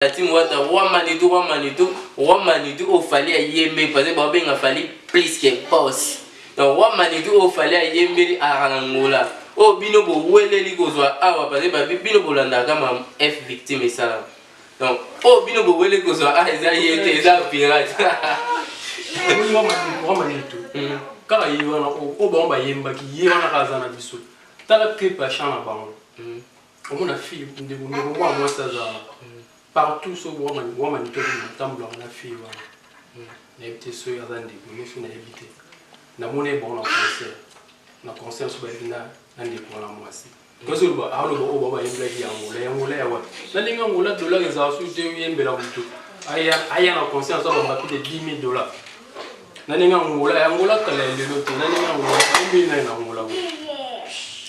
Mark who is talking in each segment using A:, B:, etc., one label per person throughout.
A: La team Wata, Roi Manitou, au fallait à Yembe, parce que Babin a fallu plus que boss. Donc, Roi Manitou, au fallait à Yembe à Angola. Oh, Binobo, où est l'Eligozwa? Ah, parce que Binobo Landaka, ma F victime et ça. Donc, oh, Binobo, où est l'Eligozwa? Ah, ils ont pirate.
B: Roi Manitou. Quand il y a au bon Bayemba qui y a un razana du sud. T'as la clip à Chana Bang. On a fille, moi, ça. Partout sur Roi Manitou, on a fille. On a évité ceux qui ont des boulots, on a évité. On a monnaie bon en concert. On a concert sur Babina, on a des points à moi aussi. Quand on va à l'eau, on va y blaguer en Moulin. On a des $10 qui sont sur $2 Aïe, un concert, on va payer $10 000. On a Angola,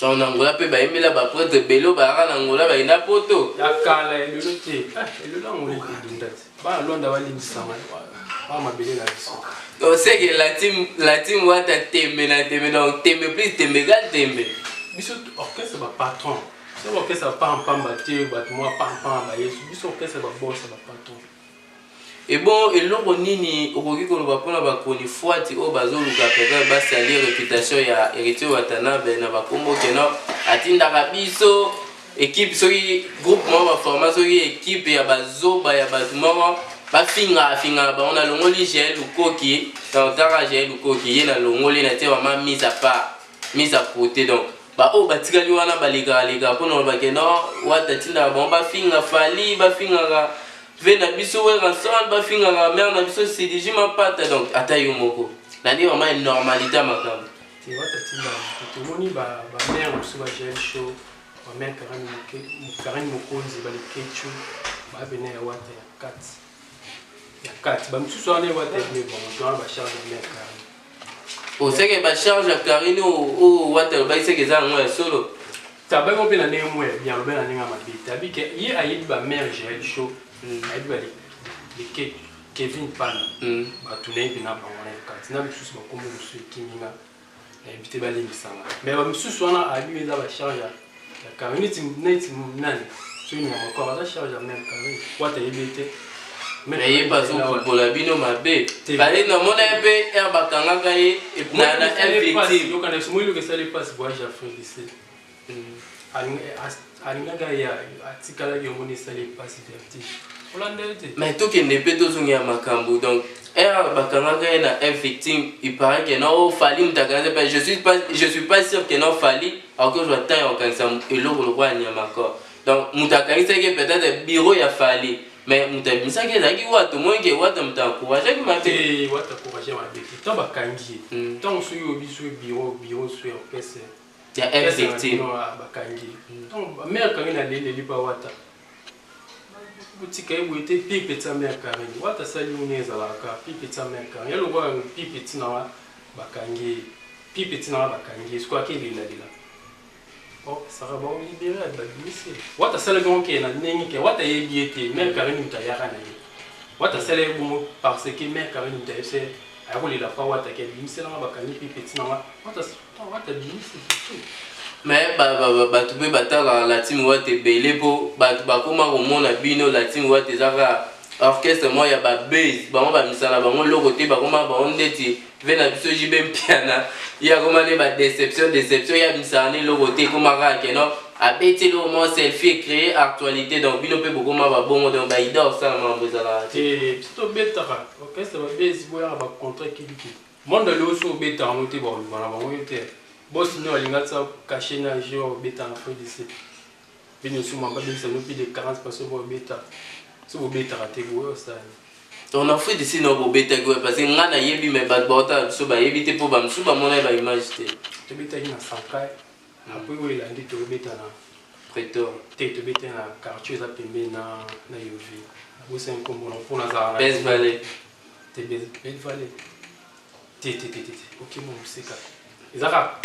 A: On Angola peut bailler là bas pour te bélo bah Angola bah ina poto.
B: Ya kala le loté. Le là on est dundate. Ba londa wali misama. Ba mabele la biso.
A: On sait que la team Wata t'aime donc t'aime plus t'aime égal t'aime.
B: Biso orchestre ba patron. C'est orchestre pas batté bat moi pam ba yesu. Biso orchestre ba boss ba patron.
A: Et bon, et l'on nini au koki qu'on va prendre ba koni fuati au bazo luka peka ba sali réputation ya héritier Watana ben na ba kombo keno atinda kabiso équipe soki groupement ba formation soki équipe ya bazo ba ya batumama ba finga ba on a longoli gel lukoki dans tara gel lukoki yena longoli na te vraiment mise à part mise à côté donc ba o batikali wana ba liga pour ba keno Wata tinda ba ba finga fali ba finga Vena biso we ensemble ba finga la mère na biso c'est déjà ma patte donc atayo moko. Na ndi vraiment une normalité makam.
B: Tu vois tatinda tout moni ba mère musu ba gel show ba mère karani mokonzi ba le ketchu ba bene ya Wata ya 4. Ya 4 ba musu wana Wata mais bon on ba charge de mère karani.
A: O c'est que ba charge ya karani o Wata ba c'est que ça moi solo.
B: Ta ba mo pe na nemwe bien lo na ninga mabita bi ke yi ayi ba mère gel show. Kevin Pan, Batoulay Bina Bangola, Katina, Bissus, Bakombo, Kimina, invité Bali Misanga. Mais Bissus, on a allumé la charge à Carinity Net Nan, tu n'as encore la charge à même Carin. What a été?
A: Mais il pas pour la bino ma bé. Balé dans mon épée, Herbakanga Gaye, et Nana invité.
B: You can explain que ça les passe voyage à faire ici. Alinga ya atikala yomoni sali passe vertige.
A: Mais tout qui n'est pas tout son ya makambo donc bakanga na un victime il paraît que non fali mtakaze pas je suis pas sûr que non fali alors que je vois tant quand ça et le roi ni makor donc mtakaze que peut-être bureau ya fali mais mtabisa que zaki watu mwenge watu mtakuaje que
B: mate watu kuaje wa beti to bakangi tant suyo biso bureau sur PC
A: ya un victime
B: bakangi donc mère quand il a les lipa wata Boutique où était pipe et sa mère carré. What a salut à la car, pipe et sa mère carré. Elle voit un pipe et tina bakangi, pipe et tina bakangi, soit qu'il est là. Oh, ça va vous libérer à Bagnissi. What a salut grand qui est la nénique, what a été, mère carré nous t'a yarana. What a salut bon parce que mère carré nous t'a fait. A roulé la fois, what a qu'elle dit, c'est là bakangi, pipe et tina. What a dit, c'est tout.
A: Mais tu peux battre la team Wata belé pour bakoma komona bino la team Wata zaka orchestre moi ya ba bass ba mo ba misala ba mo logo te bakoma ba ondeti vena biso jibe piana ya koma ne ba déception ya misala ne logo te koma ka keno abeti lo mo selfie créer actualité donc bino pe bakoma ba bongo donc ba idor ça mambo zala
B: te to beta ka orchestre ba bass boya ba contrat kidiki monde lo so beta on te ba ba mo yote boss nous alingatsa caché na jour beta en feu d'ici bien sûr moi pas de ça nous plus de 40 personnes pour beta si vous beta raté go ça
A: on a fait d'ici no beta go parce que ngana yebi me bad bota so ba yebi te po ba msu ba mona ba image
B: te beta ina sankai après oui la ndi to beta na
A: prétor
B: te beta na quartier za pembe na yovi vous c'est un combo pour na za
A: Best Valley
B: te Best Valley te OK mon c'est ça Izaka,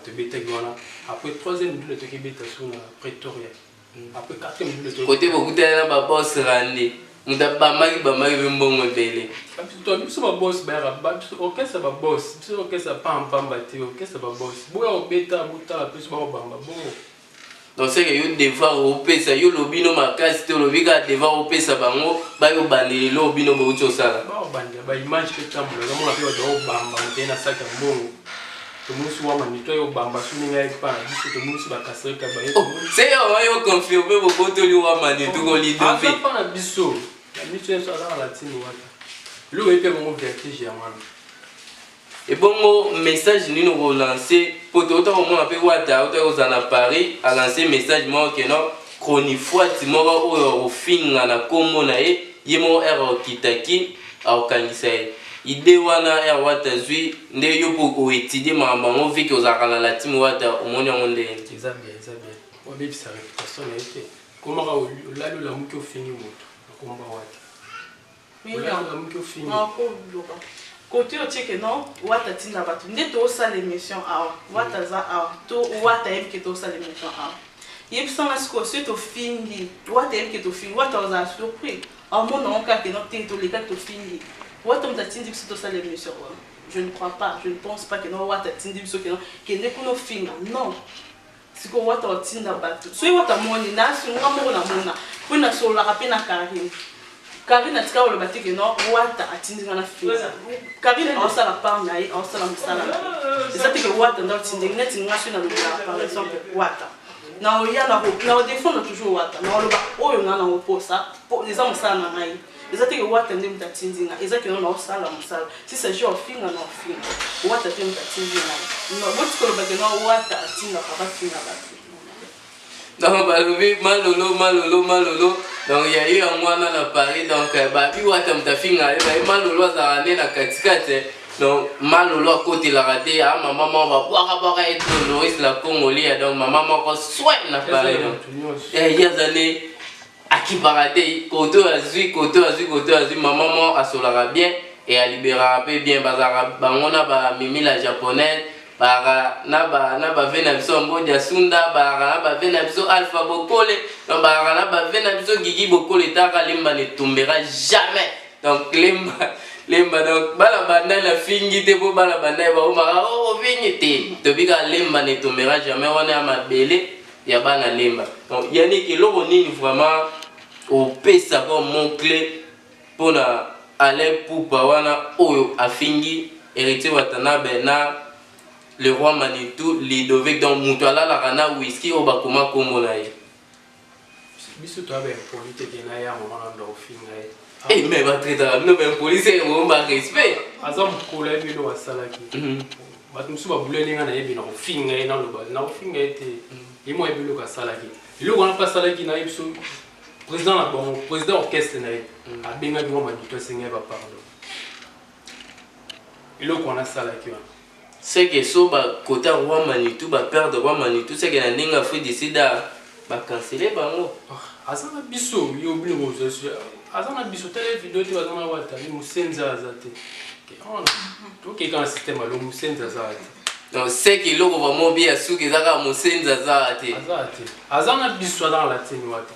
B: tu bêtes après 3e minute, tu bêtes sur la Pretoria. Après 4e minute,
A: côté beaucoup de la boss randi. On a pas mal de bon belé.
B: Toi, tu es boss, ok, c'est pas boss. Ok, c'est pas un pambaté, ok, c'est pas boss. Bois au bêta, bouta, la plus bamba. Bon.
A: donc c'est que yo devoir opesa yo lobino makasi te lobi ka devoir opesa bango bayo bandeli lobino bauti osala
B: baobandela baimage mpe tambola zamona mpe bato baobamba mpe na saki ya mbongo tomonisi wa manito oyo obamba so ndenge epa na biso tomonisi bakasirika baye
A: se yo oyo confirme bokotoli wa manito kolidove
B: aza mpa na biso na miso yeso aza na latini wata eloko epe bango vertige ya wana
A: ebongo message nini okolancer po toyota komona mpe wata ota kozala na Paris alancer message moko keno chronifuati moko oyo ofinga na kombo na ye ye moko ere okitaki aokangisa ye ide wana ere wata zwi nde yo mpo oetudie makambo yango viki ozalaka na latimi wata omoni yango ndenge
B: eza bien wabebisa réputation na ye te komaka olali olamuki ofingi moto nakomba wata olali olamuki ofingi
C: côté otieke non wata tinda bato nde tosala émission awa wata za awa to wata yebi ke tosala émission awa yebisanga sikoyo soki tofingi wata yebi ke tofingi wata ozala surpris amona ngo kaka no te tolekaki tofingi wata moto atindi biso tosala émission wana je ne crois pas, je ne pense pas que non wata atindi biso kende kuna ofinga non sikoyo wata otinda bato soki wata moni nasunga moko na mona mpo nasololaka mpe na Karine Karine atika oloba te ke no wata atindinga na film Karine aosala part na ye aosala mosala eza te ke wata nda otindingi neti nga so nalobela par exemple wata na oya na odefendre toujours wata na oloba oyo nga na oposa eza mosala na ngai eza te ke wata nde moto atindinga eza ke no na osala mosala si s'agit ofinga na ofinga wata te moto atindinga botika oloba ke no wata atindaka bafinga bato
A: donc balobi malolo donc il y a eu un mois à Paris donc babi wata mtafinga ba malolo azala ne na katikate donc malolo à côté la raté ah maman va boire et tout Loris la Congolia donc maman ko soin na Paris donc il y a des années à qui paradis côté azui maman a solara bien et a libéra bien bazara bangona ba mimi la japonaise bara na ba vena biso mbodi ya sunda bara na ba vena biso alpha bokole na bara na ba vena biso gigi bokole taka lemba ne tombera jamais donc lemba donc bala banda na fingi te po bala banda ba omaka o vingi te to bika lemba ne tombera jamais wana ya mabele ya bana lemba donc yani keloko nini vraiment au pesa comme mon clé pour na aller pupa wana oyo afingi héritier watana bena le roi Manitou, Ludovic, donc Moutala, la Rana, whisky, au Bakuma, Komonaï.
B: biso to abe polite ke na ya mama na ndo finga
A: eh mais va traiter no ben police on ba respect
B: azam kola bino wasalaki batu musu ba bulele nga na yebi na finga na lo finga ete imo ebilo ka salaki ilo wana pa salaki na biso président na bon président orchestre na abenga bi mama dito senga ba pardon ilo kona salaki wana
A: c'est que so ba côté roi Manitou ba perdre roi Manitou c'est que na ninga fait décider ba canceller bango
B: azana biso yo bino zo azana biso tele video ti azana wata ni musenza azate to ke quand système lo musenza azate
A: donc c'est que loko vraiment bien sou que zaka musenza azate
B: azana biso dans la tini wata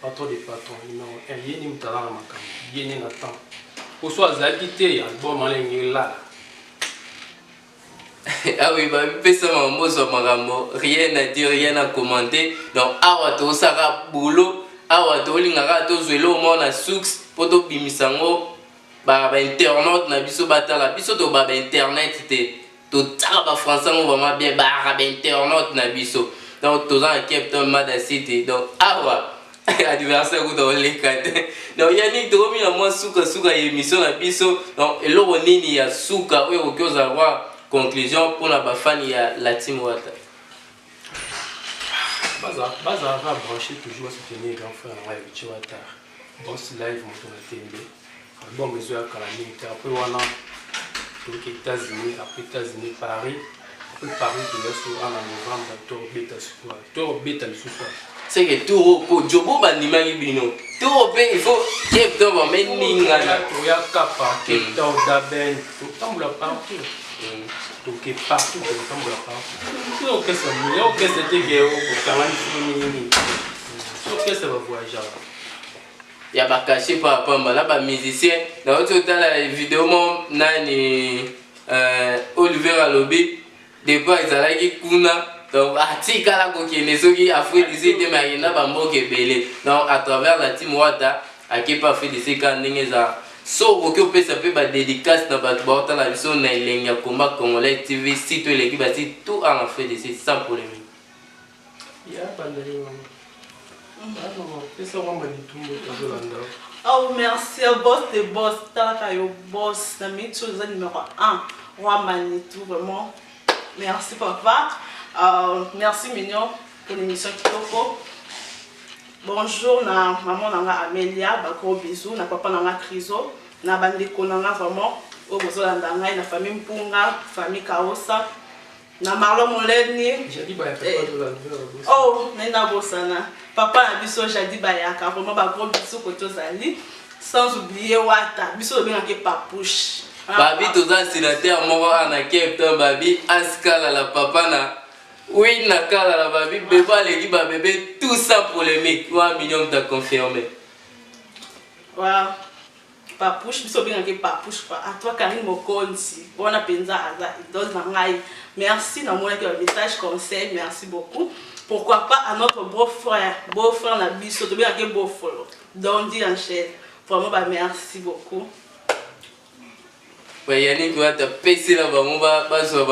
B: patron de patron numéro 1 yeni mutala na makambo yeni na temps ko so azaki te album alengi la
A: ah oui, bah, rien à dire, rien à commenter. Donc, awato sara boulot, awato lingara to zwelo mo na sux, poto bimisango, ba internet na biso batala, biso to ba internet te, to taba français on vraiment bien ba internet na biso. Donc, to za Captain Mada City. Donc, awa adversaire ou dans les cadres. Donc, Yannick to mi na mo suka émission na biso. Donc, eloko nini ya suka oyo koza wa conclusion pour la bafani ya la team wata
B: baza va brancher toujours soutenir grand frère live chiwata boss live moto na tembe album mezo ya kala militaire après wana donc États-Unis Paris après Paris de l'Est en novembre to beta le soir
A: c'est que tout pour jobo bandima bino tout pe il faut que to ba meninga
B: to ya kapa que to da ben to tambula partout donc partout que nous sommes là donc qu'est-ce que c'était que quand même qu'est-ce que va voyager
A: il y a pas caché par rapport là ba musicien dans autre dans la vidéo mon nani Oliver Alobi des fois ils allaient kuna donc atikala kokende soki Afrique du Sud te makenda bamboka ebele donc à travers la team Wata akepa Afrique du Sud ka ndenge eza so okoki opesa mpe badédicace na bato baotala biso na elenge ya combat congolais TV site eleki bati tout en Afrique du Sud sans polémique.
C: Oh merci boss de boss talaka yo boss na mitu za numéro 1 roi Manitou vraiment merci papa merci Mignon pour l'émission Kitoko. Bonjour na maman nanga Amélia ba gros bisous na papa nanga Criso na bandeko nanga vraiment au bozolanda ngai na famille Mpunga famille Kaosa na Marlon Moleni
B: j'ai dit ba papa de la
C: oh nena bosana papa na biso jadi bayaka vraiment ba gros bisous koto zali sans oublier Wata biso benga ke papouche
A: babi toza sénateur moko ana Cape Town babi askala la papa na oui nakala la babi beba leki ba bébé tout ça polémique 3 millions de confirmé
C: wa papouche biso benga ke papouche pa à toi Karine Mokonzi bona penza aza idole na ngai merci na mona ke message conseil merci beaucoup. Pourquoi pas à notre beau-frère na biso to benga ke beau-frère Dondi en chaise vraiment ba merci beaucoup.
A: Ouais Yannick Wata pesi la bango bazo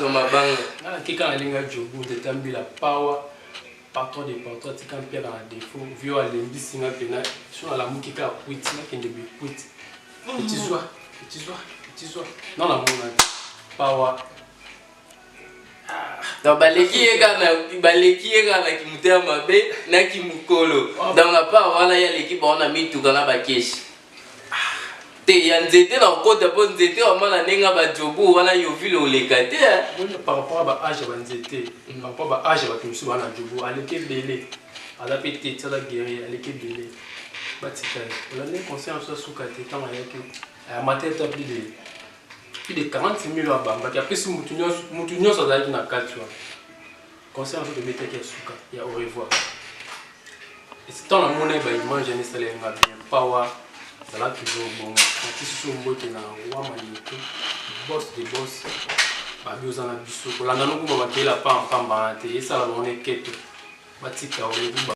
A: mabanga
B: na kika na linga jobu de tambi la power partout des partout tika mpia na défaut vio alembi singa pena sur la muki ka kwiti na kende bi kwiti petit soir non la mona power
A: donc baleki eka na kimutema mabe na kimukolo donc na pa wana ya l'équipe on a mis tout dans la bakeshi te ya nzete na kota po nzete wamana nenga ba jobu wana yo vile oleka te
B: par rapport à ba âge ba nzete par rapport ba âge ba tumsu wana jobu aleke belé ala pété tsala guerrier aleke belé batika on a conscience sur kate quand il y a que ma tête a plus de 40 000 à bamba qui après si mutunyo ça d'aller na kati wa conscience de mettre que suka ya au revoir et c'est dans la monnaie ba image ni ça les bien power ça là toujours bon qui se sont boté na wa Manitou boss de boss ba bi ozana biso ko landa no kuma ba kela pa mpamba te et ça la monnaie keto batika au